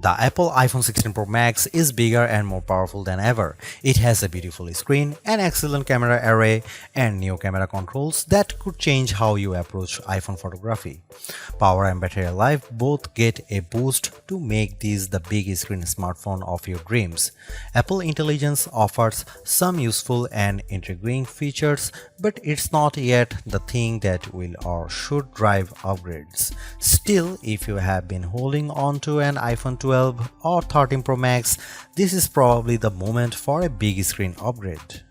The Apple iPhone 16 Pro Max is bigger and more powerful than ever. It has a beautiful screen, an excellent camera array, and new camera controls that could change how you approach iPhone photography. Power and battery life both get a boost to make this the big screen smartphone of your dreams. Apple Intelligence offers some useful and intriguing features, but it's not yet the thing that will or should drive upgrades. Still, if you have been holding on to an iPhone 12 or 13 Pro Max, this is probably the moment for a big screen upgrade.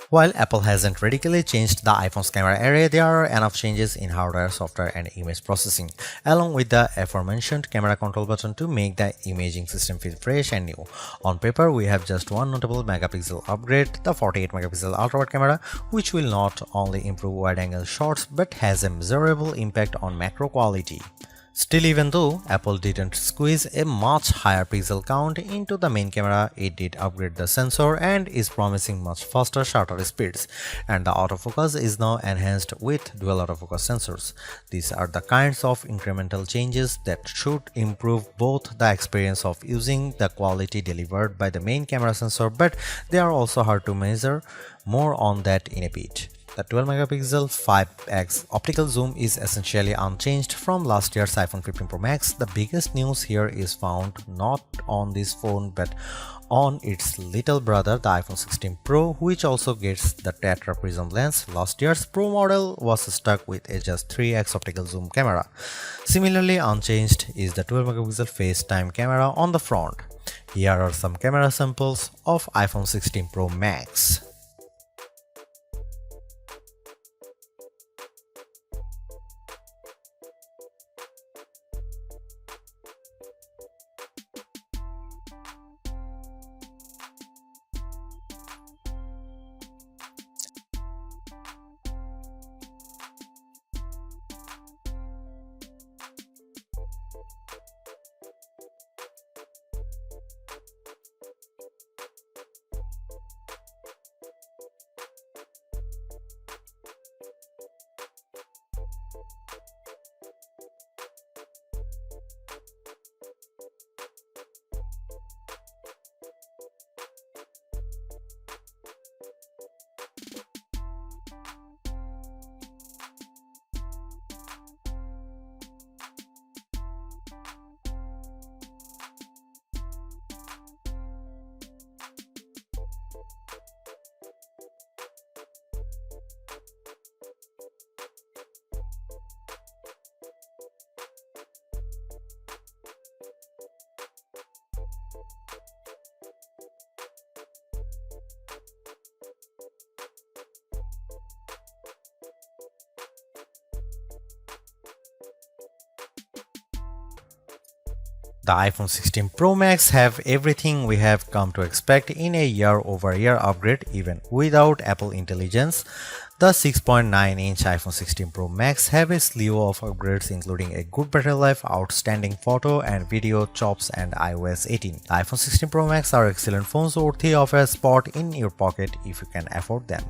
While Apple hasn't radically changed the iPhone's camera array, there are enough changes in hardware, software, and image processing, along with the aforementioned camera control button to make the imaging system feel fresh and new. On paper, we have just one notable megapixel upgrade, the 48 megapixel ultra-wide camera, which will not only improve wide-angle shots but has a measurable impact on macro quality. Still, even though Apple didn't squeeze a much higher pixel count into the main camera, it did upgrade the sensor and is promising much faster shutter speeds, and the autofocus is now enhanced with dual autofocus sensors. These are the kinds of incremental changes that should improve both the experience of using the quality delivered by the main camera sensor, but they are also hard to measure. More on that in a bit. The 12 megapixel 5x optical zoom is essentially unchanged from last year's iPhone 15 Pro Max. The biggest news here is found not on this phone but on its little brother, the iPhone 16 Pro, which also gets the tetra prism lens. Last year's Pro model was stuck with a just 3x optical zoom camera. Similarly unchanged is the 12 megapixel FaceTime camera on the front. Here are some camera samples of iPhone 16 Pro Max. The iPhone 16 Pro Max have everything we have come to expect in a year-over-year upgrade even without Apple Intelligence. The 6.9-inch iPhone 16 Pro Max have a slew of upgrades including a good battery life, outstanding photo and video chops, and iOS 18. The iPhone 16 Pro Max are excellent phones worthy of a spot in your pocket if you can afford them.